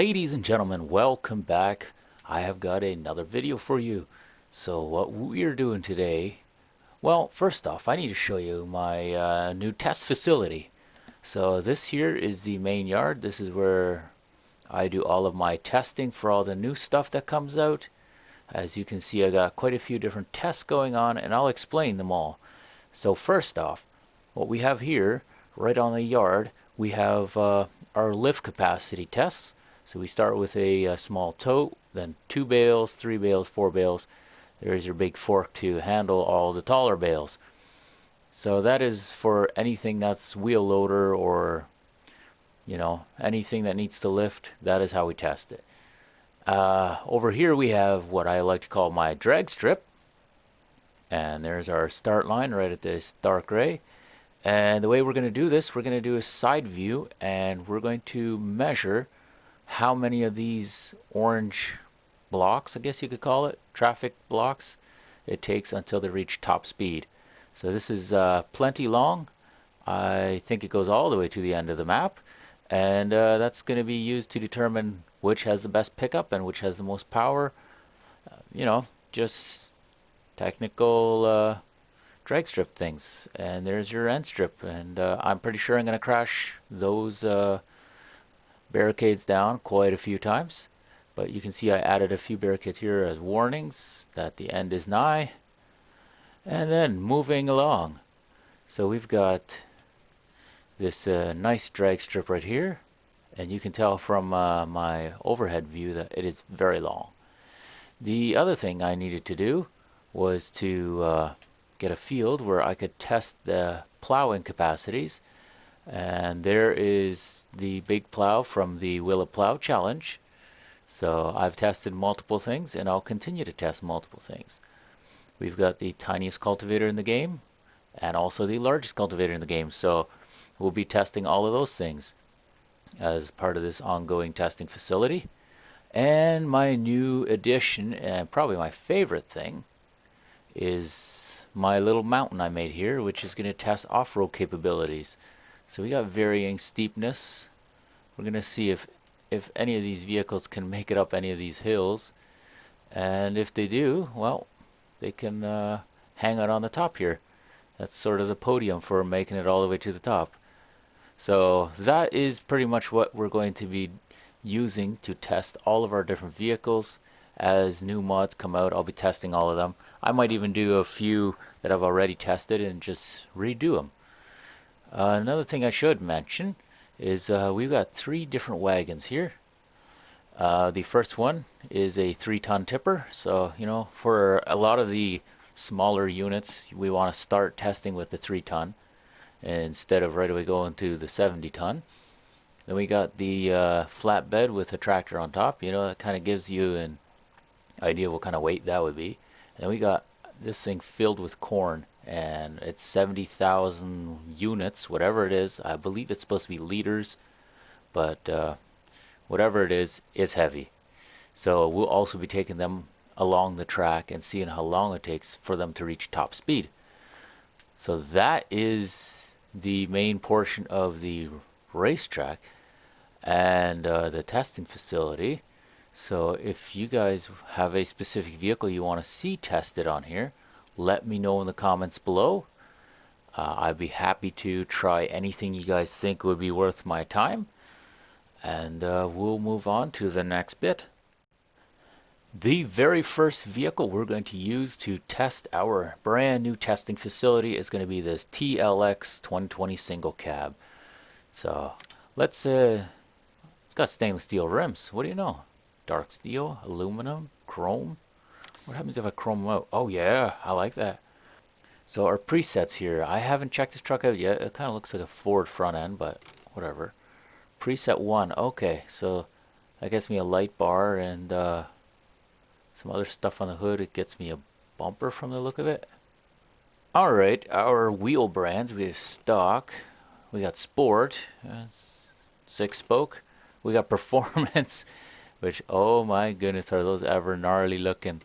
Ladies and gentlemen, welcome back. I have got another video for you. So what we're doing today, well, first off, I need to show you my new test facility. So this here is the main yard. This is where I do all of my testing for all the new stuff that comes out. As you can see, I got quite a few different tests going on, and I'll explain them all. So first off, what we have here, right on the yard, we have our lift capacity tests. So we start with a small tote, then 2 bales, 3 bales, 4 bales. There's your big fork to handle all the taller bales. So that is for anything that's wheel loader or anything that needs to lift. That is how we test it. Over here we have what I like to call my drag strip, and there's our start line right at this dark gray. And the way we're going to do this, we're going to do a side view, and we're going to measure how many of these orange blocks, I guess you could call it, traffic blocks, it takes until they reach top speed. So this is plenty long. I think it goes all the way to the end of the map, and that's going to be used to determine which has the best pickup and which has the most power. Just technical drag strip things. And there's your end strip, and I'm pretty sure I'm going to crash those barricades down quite a few times. But you can see I added a few barricades here as warnings that the end is nigh. And then moving along. So we've got this nice drag strip right here. And you can tell from my overhead view that it is very long. The other thing I needed to do was to get a field where I could test the plowing capacities. And there is the big plow from the Will It Plow challenge. So I've tested multiple things, and I'll continue to test multiple things. We've got the tiniest cultivator in the game and also the largest cultivator in the game. So we'll be testing all of those things as part of this ongoing testing facility. And my new addition, and probably my favorite thing, is my little mountain I made here, which is going to test off-road capabilities. So we got varying steepness. We're going to see if any of these vehicles can make it up any of these hills. And if they do, well, they can hang out on the top here. That's sort of the podium for making it all the way to the top. So that is pretty much what we're going to be using to test all of our different vehicles. As new mods come out, I'll be testing all of them. I might even do a few that I've already tested and just redo them. Another thing I should mention is we've got 3 different wagons here. The first one is a 3-ton tipper. So, for a lot of the smaller units, we want to start testing with the 3-ton instead of right away going to the 70-ton. Then we got the flatbed with a tractor on top. That kind of gives you an idea of what kind of weight that would be. And then we got this thing filled with corn, and it's 70,000 units, whatever it is. I believe it's supposed to be liters, but whatever it is heavy. So we'll also be taking them along the track and seeing how long it takes for them to reach top speed. So that is the main portion of the racetrack and the testing facility. So if you guys have a specific vehicle you want to see tested on here, let me know in the comments below. I'd be happy to try anything you guys think would be worth my time. And we'll move on to the next bit. The very first vehicle we're going to use to test our brand new testing facility is going to be this TLX 2020 single cab. So it's got stainless steel rims. What do you know? Dark steel, aluminum, chrome. What happens if I chrome them out? Oh yeah, I like that. So our presets here, I haven't checked this truck out yet. It kind of looks like a Ford front end, but whatever. Preset 1, okay, so that gets me a light bar and some other stuff on the hood. It gets me a bumper from the look of it. Alright, our wheel brands, we have stock, we got sport, 6-spoke, we got performance, which, oh my goodness, are those ever gnarly looking.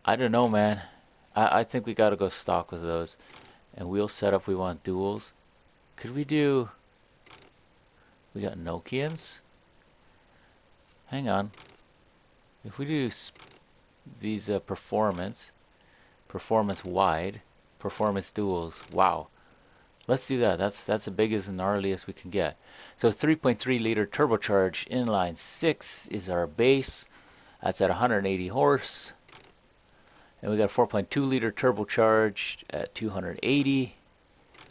I don't know, man. I think we gotta go stock with those. And wheel setup, we want duals. Could we do We got Nokians. Hang on. If we do these performance wide, performance duals, wow. Let's do that. That's the biggest and gnarliest we can get. So 3.3 liter turbocharged inline 6 is our base. That's at 180 horse. And we got 4.2 liter turbocharged at 280.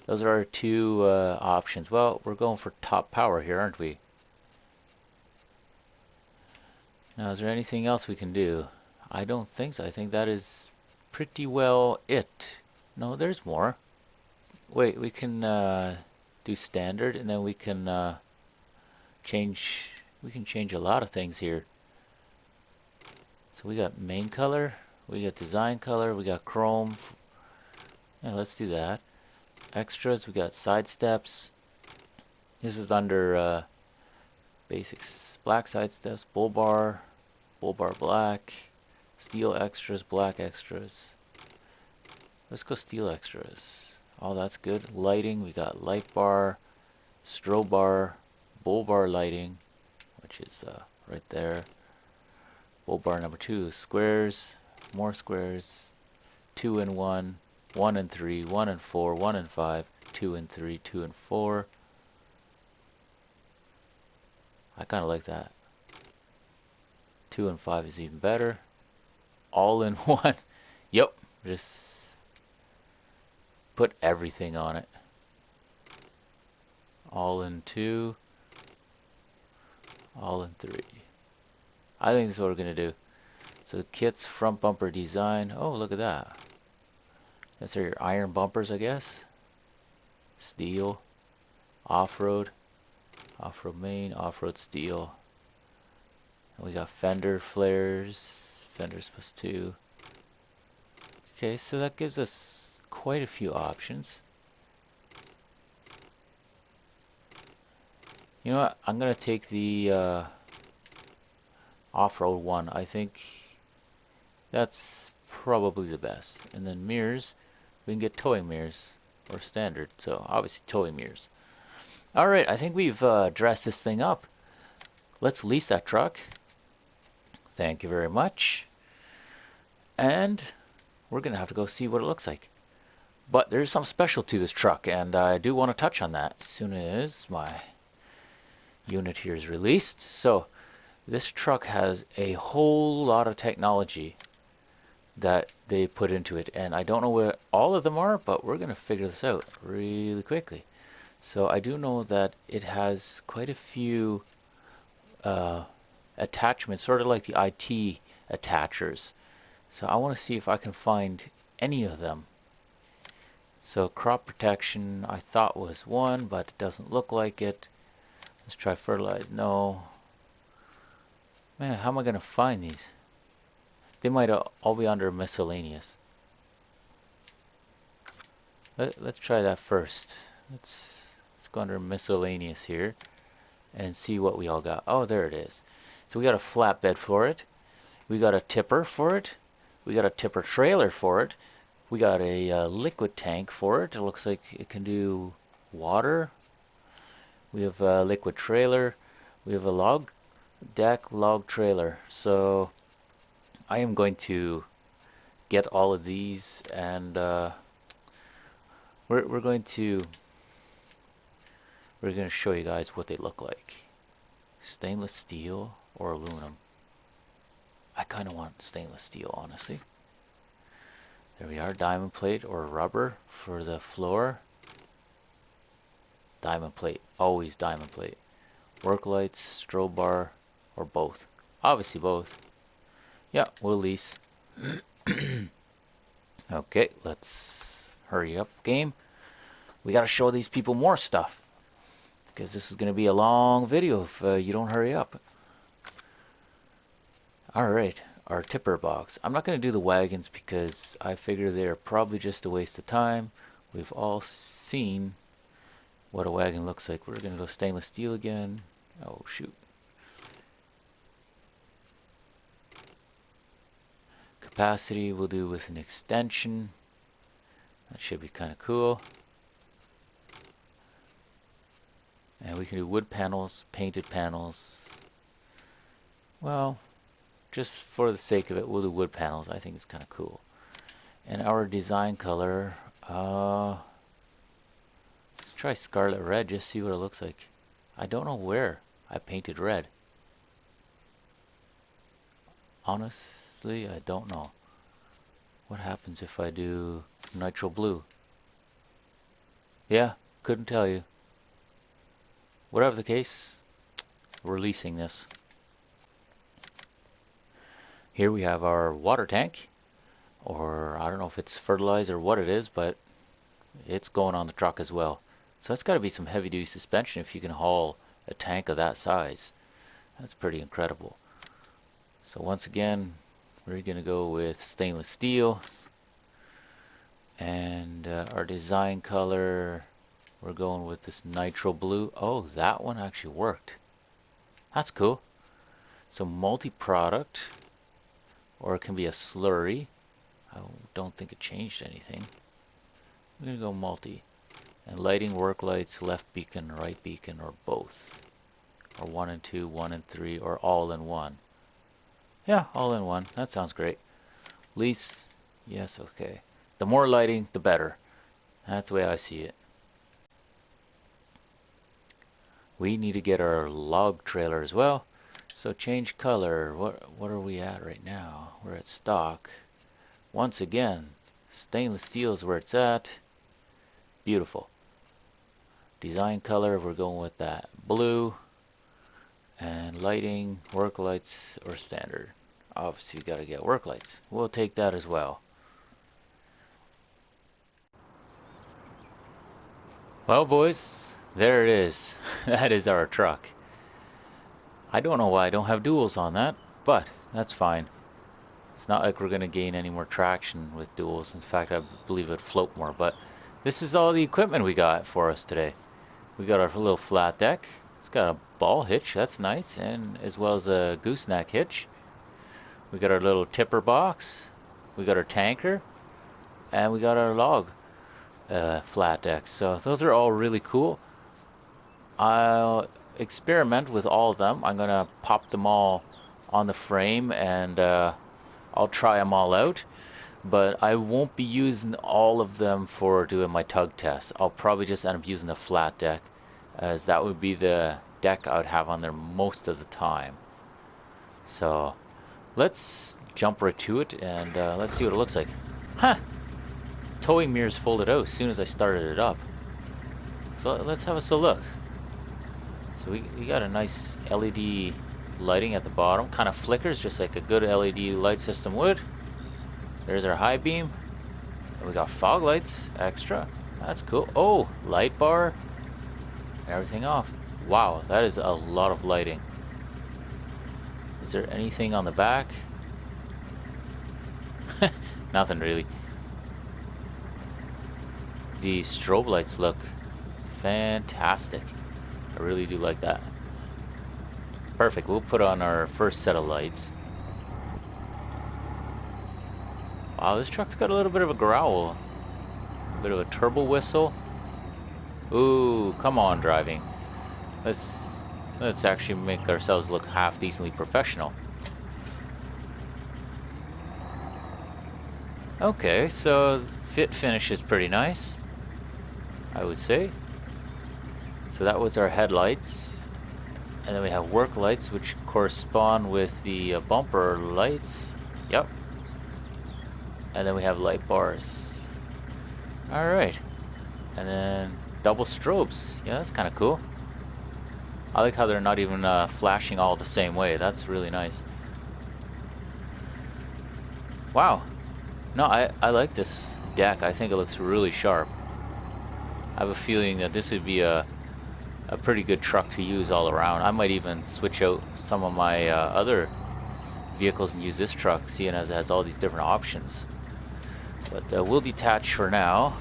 Those are our two options. Well, we're going for top power here, aren't we? Now, is there anything else we can do? I don't think so. I think that is pretty well it. No, there's more. Wait, we can do standard, and then we can change. We can change a lot of things here. So we got main color, we got design color, we got chrome. Yeah, let's do that. Extras, we got side steps. This is under basics. Black side steps, bull bar black, steel extras, black extras. Let's go steel extras. Oh, that's good. Lighting, we got light bar, strobe bar, bull bar lighting, which is right there. Bull bar number 2, squares, more squares, 2 and 1, 1 and 3, 1 and 4, 1 and 5, 2 and 3, 2 and 4. I kind of like that. 2 and 5 is even better. All in one. Yep, just put everything on it. All in 2, all in 3. I think this is what we're going to do. So kit's front bumper design. Oh, look at that. That's your iron bumpers, I guess. Steel. Off-road. Off-road main. Off-road steel. And we got fender flares. Fenders plus 2. Okay, so that gives us quite a few options. You know what? I'm going to take the off-road one. I think that's probably the best. And then mirrors, we can get towing mirrors or standard. So obviously towing mirrors. All right, I think we've dressed this thing up. Let's lease that truck. Thank you very much. And we're going to have to go see what it looks like. But there's some special to this truck, and I do want to touch on that as soon as my unit here is released. So this truck has a whole lot of technology that they put into it, and I don't know where all of them are, but we're going to figure this out really quickly. So I do know that it has quite a few attachments, sort of like the IT attachers. So I want to see if I can find any of them. So crop protection I thought was one, but it doesn't look like it. Let's try fertilize. No. Man, how am I going to find these? They might all be under miscellaneous. Let's try that first. Let's go under miscellaneous here and see what we all got. Oh, there it is. So we got a flatbed for it. We got a tipper for it. We got a tipper trailer for it. We got a liquid tank for it. It looks like it can do water. We have a liquid trailer. We have a log deck log trailer. So I am going to get all of these, and we're going to show you guys what they look like. Stainless steel or aluminum. I kind of want stainless steel, honestly. There we are, diamond plate or rubber for the floor. Diamond plate, always diamond plate. Work lights, strobe bar, or both. Obviously both. Yeah, we'll lease. Okay, let's hurry up, game. We gotta show these people more stuff, because this is gonna be a long video if you don't hurry up. Alright, our tipper box. I'm not gonna do the wagons because I figure they're probably just a waste of time. We've all seen what a wagon looks like. We're gonna go stainless steel again. Oh shoot. Capacity we'll do with an extension. That should be kind of cool. And we can do wood panels, painted panels. Well, just for the sake of it, we'll do wood panels. I think it's kind of cool. And our design color, let's try scarlet red, just see what it looks like. I don't know where I painted red. Honestly, I don't know. What happens if I do nitro blue? Yeah, couldn't tell you. Whatever the case, releasing this. Here we have our water tank, or I don't know if it's fertilizer or what it is, but it's going on the truck as well. So it's got to be some heavy duty suspension if you can haul a tank of that size. That's pretty incredible. So once again, we're going to go with stainless steel. And our design color, we're going with this nitro blue. Oh, that one actually worked. That's cool. So multi-product, or it can be a slurry. I don't think it changed anything. I'm going to go multi. And lighting, work lights, left beacon, right beacon, or both. Or 1 and 2, 1 and 3, or all in one. Yeah, all in one. That sounds great. Lease, yes, okay. The more lighting, the better. That's the way I see it. We need to get our log trailer as well. So change color. What are we at right now? We're at stock. Once again, stainless steel is where it's at. Beautiful. Design color, we're going with that blue. And lighting, work lights, or standard. Obviously, you got to get work lights. We'll take that as well. Well, boys, there it is. That is our truck. I don't know why I don't have duals on that, but that's fine. It's not like we're going to gain any more traction with duals. In fact, I believe it'd float more, but this is all the equipment we got for us today. We got our little flat deck. It's got a ball hitch, that's nice, and as well as a gooseneck hitch. We got our little tipper box. We got our tanker, and we got our log flat deck. So those are all really cool. I'll experiment with all of them. I'm gonna pop them all on the frame and I'll try them all out, but I won't be using all of them for doing my tug test. I'll probably just end up using the flat deck, as that would be the deck I would have on there most of the time. So let's jump right to it and let's see what it looks like. Huh! Towing mirrors folded out as soon as I started it up. So let's have a look. So we got a nice LED lighting at the bottom. Kind of flickers just like a good LED light system would. There's our high beam. And we got fog lights extra. That's cool. Oh, light bar. Everything off. Wow, that is a lot of lighting. Is there anything on the back? Nothing really. The strobe lights look fantastic. I really do like that. Perfect. We'll put on our first set of lights. Wow, this truck's got a little bit of a growl. A bit of a turbo whistle. Ooh, come on, driving. Let's actually make ourselves look half decently professional. Okay, so fit finish is pretty nice, I would say. So that was our headlights. And then we have work lights, which correspond with the bumper lights. Yep. And then we have light bars. Alright. And then double strobes. Yeah, that's kind of cool. I like how they're not even flashing all the same way. That's really nice. Wow. No, I like this deck. I think it looks really sharp. I have a feeling that this would be a pretty good truck to use all around. I might even switch out some of my other vehicles and use this truck, seeing as it has all these different options. But we'll detach for now.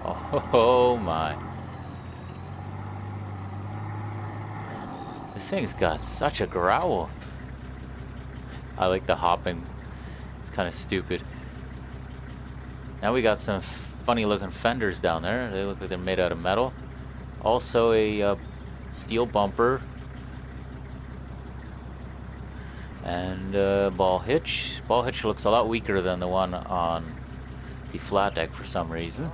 Oh my. This thing's got such a growl. I like the hopping. It's kind of stupid. Now we got some funny looking fenders down there. They look like they're made out of metal. Also a steel bumper and ball hitch. Ball hitch looks a lot weaker than the one on the flat deck for some reason.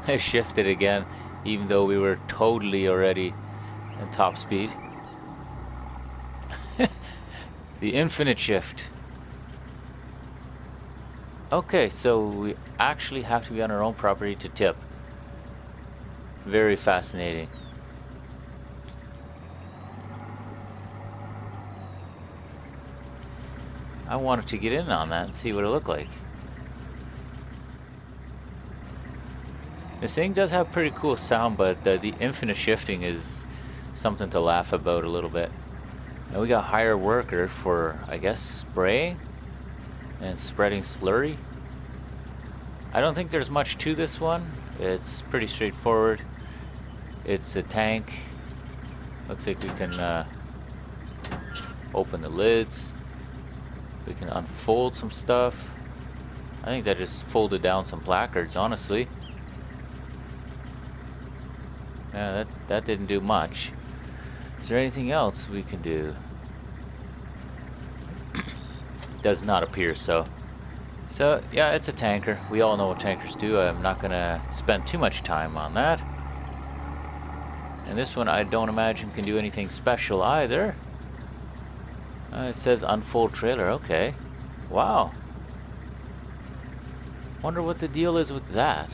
I shifted again, even though we were totally already at top speed. The infinite shift. Okay, so we actually have to be on our own property to tip. Very fascinating. I wanted to get in on that and see what it looked like. This thing does have pretty cool sound, but the infinite shifting is something to laugh about a little bit. And we got higher worker for, I guess, spraying and spreading slurry. I don't think there's much to this one. It's pretty straightforward. It's a tank. Looks like we can open the lids. We can unfold some stuff. I think that just folded down some placards, honestly. Yeah, that didn't do much. Is there anything else we can do? Does not appear so. So, yeah, it's a tanker. We all know what tankers do. I'm not gonna spend too much time on that. And this one I don't imagine can do anything special either. It says unfold trailer, okay. Wow. Wonder what the deal is with that.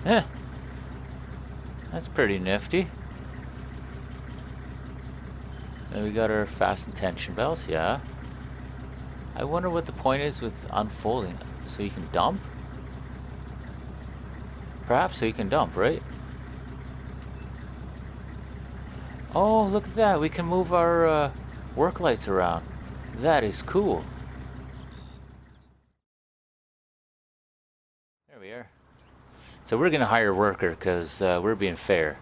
Eh. That's pretty nifty. And we got our fasten tension belts, yeah. I wonder what the point is with unfolding. So you can dump? Perhaps so you can dump, right? Oh, look at that. We can move our work lights around. That is cool. There we are. So we're gonna hire a worker because we're being fair.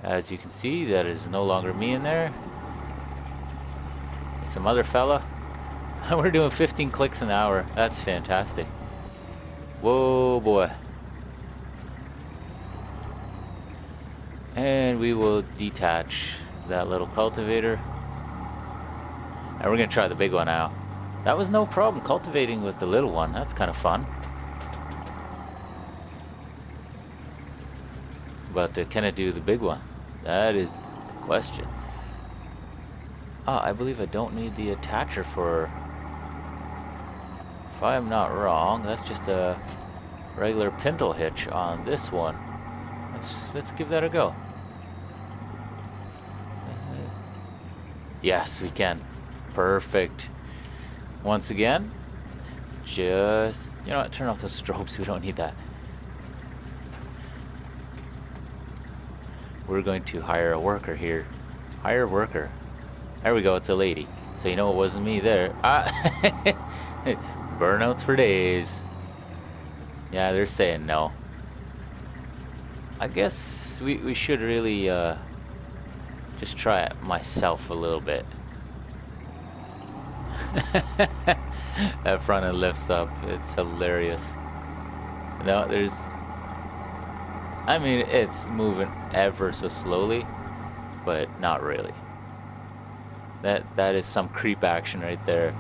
As you can see, that is no longer me in there. It's some other fella. We're doing 15 clicks an hour. That's fantastic. Whoa, boy. And we will detach that little cultivator. And we're gonna try the big one out. That was no problem cultivating with the little one. That's kind of fun. But can it do the big one? That is the question. Ah, I believe I don't need the attacher for... If I'm not wrong, that's just a regular pintle hitch on this one. Let's give that a go. Yes, we can. Perfect. Once again, just, you know what, turn off the strobes. We don't need that. We're going to hire a worker here. Hire a worker. There we go, it's a lady. So you know it wasn't me there. Ah, burnouts for days. Yeah, they're saying no. I guess we should really just try it myself a little bit. That front end lifts up. It's hilarious. No, there's... I mean, it's moving ever so slowly, but not really. That is some creep action right there.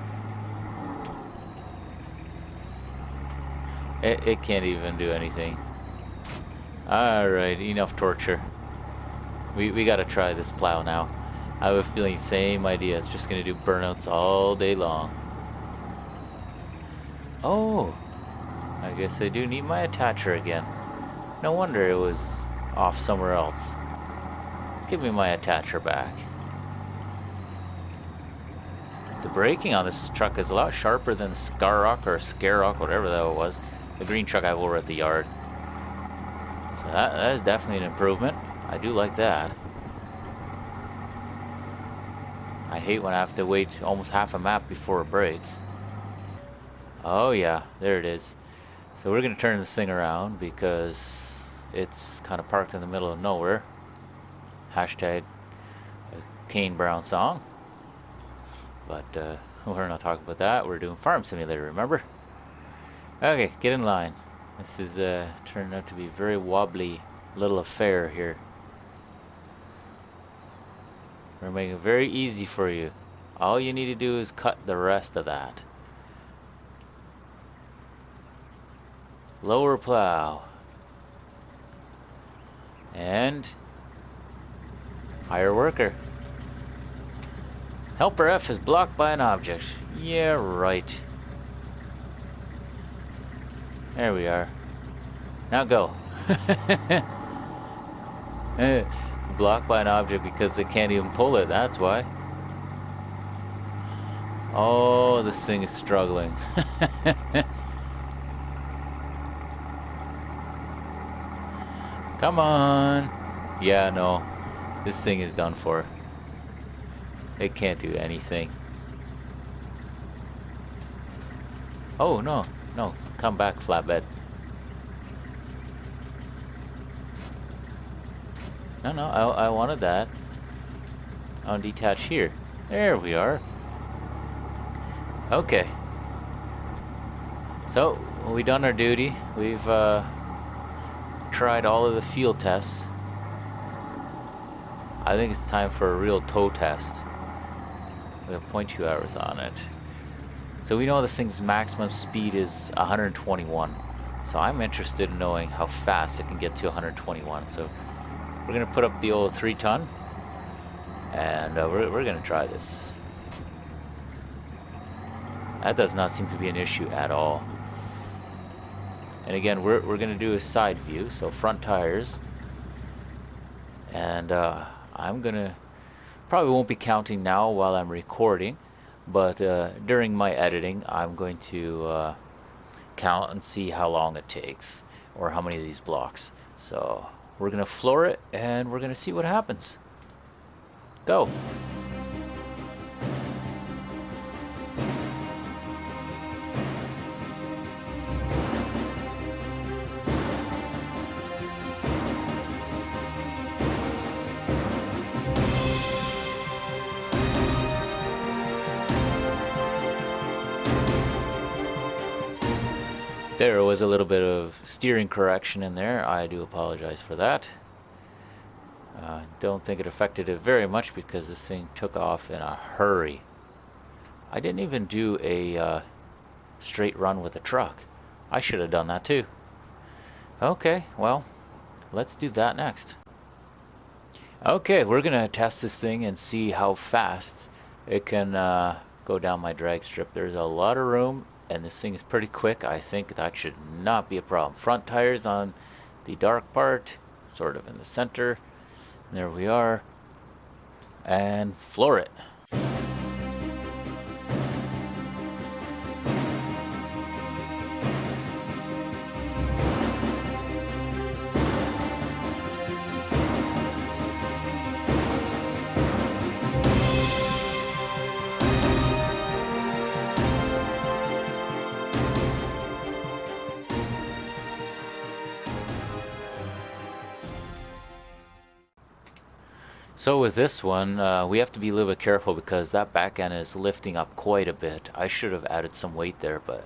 It can't even do anything. Alright, enough torture. We gotta try this plow now. I have a feeling same idea. It's just gonna do burnouts all day long. Oh, I guess I do need my attacher again. No wonder it was off somewhere else. Give me my attacher back. The braking on this truck is a lot sharper than Scarrock or Scarerock, whatever that was. The green truck I have over at the yard. So that is definitely an improvement. I do like that. I hate when I have to wait almost half a map before it breaks. Oh yeah, there it is. So we're gonna turn this thing around because it's kind of parked in the middle of nowhere. Hashtag Kane Brown song. But we're not talking about that. We're doing Farm Simulator, remember? Okay, get in line. This is turning out to be a very wobbly little affair here. We're making it very easy for you. All you need to do is cut the rest of that. Lower plow. And hire worker. Helper F is blocked by an object. Yeah, right. There we are. Now go. Blocked by an object because they can't even pull it, that's why. Oh, this thing is struggling. Come on. Yeah, no. This thing is done for. It can't do anything. Oh, no. No. Come back, flatbed. No, no. I wanted that. On detach here. There we are. Okay. So, we've done our duty. We've tried all of the field tests. I think it's time for a real tow test. We have 0.2 hours on it. So we know this thing's maximum speed is 121. So I'm interested in knowing how fast it can get to 121. So we're gonna put up the old 3-ton, and we're gonna try this. That does not seem to be an issue at all. And again, we're gonna do a side view, so front tires. And I'm gonna probably won't be counting now while I'm recording, but during my editing, I'm going to count and see how long it takes, or how many of these blocks. So we're gonna floor it, and we're gonna see what happens. Go. There was a little bit of steering correction in there. I do apologize for that. Don't think it affected it very much because this thing took off in a hurry. I didn't even do a straight run with the truck. I should have done that too. Okay, well, let's do that next. Okay, we're gonna test this thing and see how fast it can go down my drag strip. There's a lot of room, and this thing is pretty quick. I think that should not be a problem. Front tires on the dark part, sort of in the center. There we are. And floor it. So with this one, we have to be a little bit careful because that back end is lifting up quite a bit. I should have added some weight there, but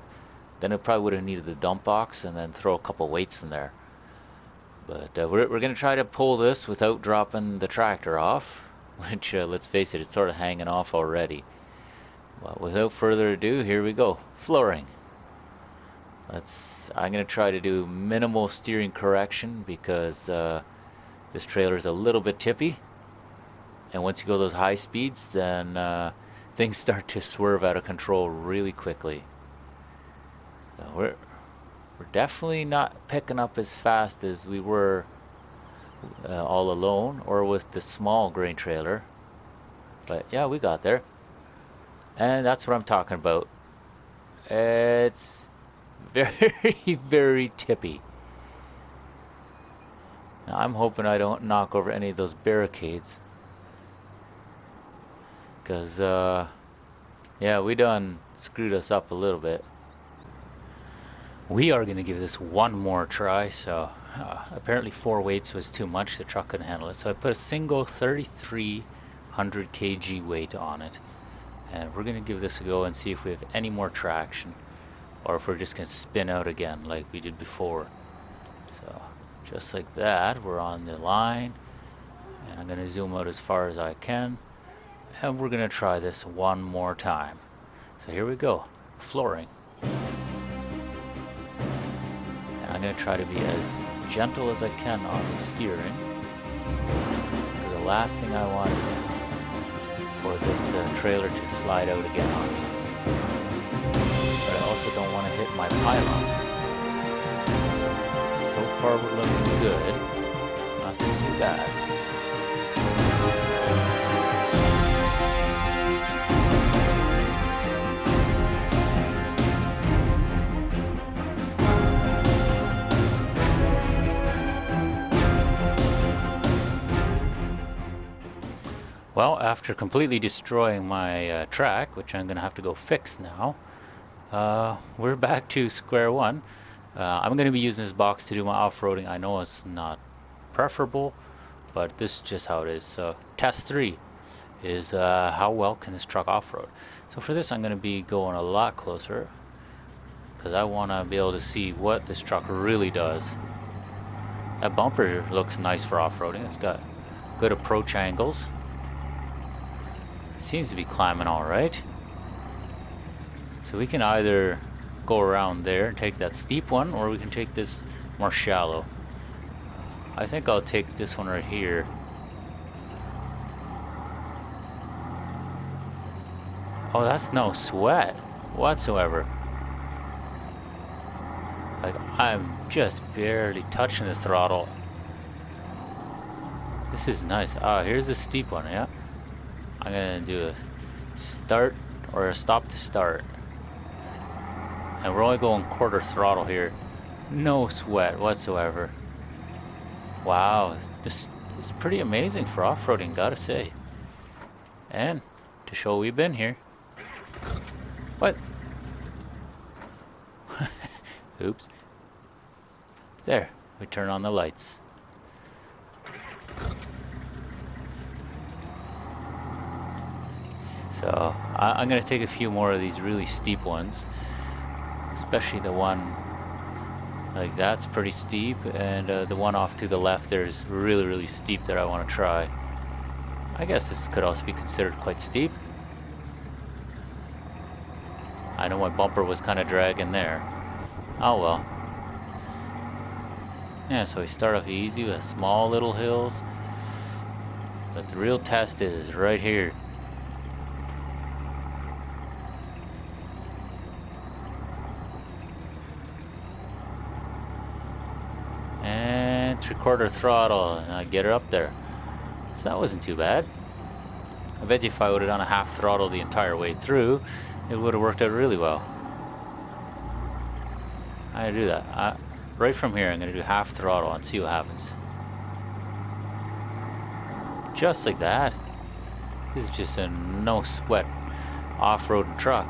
then it probably would have needed the dump box and then throw a couple weights in there. But we're going to try to pull this without dropping the tractor off, which, let's face it, it's sort of hanging off already. Well, without further ado, here we go. Flooring. I'm going to try to do minimal steering correction because this trailer is a little bit tippy. And once you go those high speeds, then things start to swerve out of control really quickly. So we're definitely not picking up as fast as we were all alone or with the small grain trailer. But yeah, we got there. And that's what I'm talking about. It's very, very tippy. Now I'm hoping I don't knock over any of those barricades. Because, yeah, we done screwed us up a little bit. We are going to give this one more try, so apparently 4 weights was too much. The truck couldn't handle it. So I put a single 33 100 kg weight on it. And we're going to give this a go and see if we have any more traction, or if we're just going to spin out again like we did before. So just like that, we're on the line, and I'm going to zoom out as far as I can, and we're going to try this one more time. So here we go, flooring. And I'm going to try to be as gentle as I can on the steering. The last thing I want is for this trailer to slide out again on me. But I also don't want to hit my pylons. So far we're looking good. Nothing too bad. Well, after completely destroying my track, which I'm going to have to go fix now, we're back to square one. I'm going to be using this box to do my off-roading. I know it's not preferable, but this is just how it is. So test 3 is how well can this truck off-road. So for this I'm going to be going a lot closer, because I want to be able to see what this truck really does. That bumper looks nice for off-roading. It's got good approach angles. Seems to be climbing all right. So we can either go around there and take that steep one, or we can take this more shallow. I think I'll take this one right here. Oh, that's no sweat whatsoever. Like, I'm just barely touching the throttle. This is nice. Ah, here's the steep one, yeah. I'm gonna do a start or a stop to start. And we're only going quarter throttle here. No sweat whatsoever. Wow, this is pretty amazing for off-roading, gotta say. And to show we've been here. What? Oops. There, we turn on the lights. So I'm gonna take a few more of these really steep ones, especially the one like that's pretty steep, and the one off to the left there is really steep that I want to try. I guess this could also be considered quite steep. I know my bumper was kind of dragging there. Oh well. Yeah, so we start off easy with small little hills, but the real test is right here. And 3/4 throttle, and I get her up there. So that wasn't too bad. I bet you if I would have done a half throttle the entire way through, it would have worked out really well. I'm gonna do that. Right from here, I'm gonna do half throttle and see what happens. Just like that. This is just a no sweat off-road truck.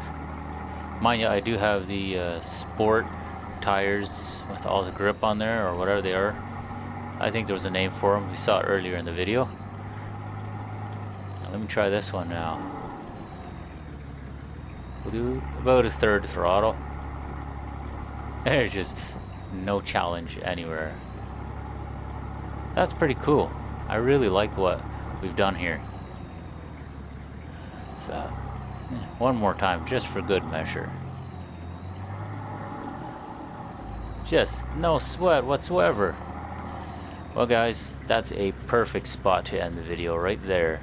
Mind you, I do have the sport tires with all the grip on there, or whatever they are. I think there was a name for them. We saw it earlier in the video. Now, let me try this one now. We'll do about a 1/3 throttle. There's just no challenge anywhere. That's pretty cool. I really like what we've done here. So, one more time, just for good measure. Just no sweat whatsoever. Well guys, that's a perfect spot to end the video right there.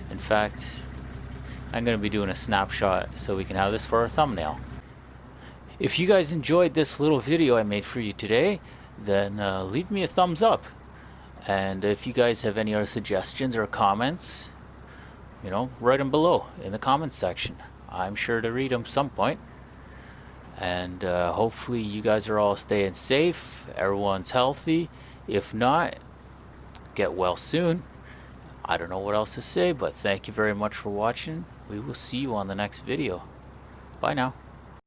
In fact, I'm going to be doing a snapshot so we can have this for our thumbnail. If you guys enjoyed this little video I made for you today, then leave me a thumbs up. And if you guys have any other suggestions or comments, you know, write them below in the comments section. I'm sure to read them some point. And hopefully you guys are all staying safe, everyone's healthy. If not, get well soon. I don't know what else to say, but thank you very much for watching. We will see you on the next video. Bye now.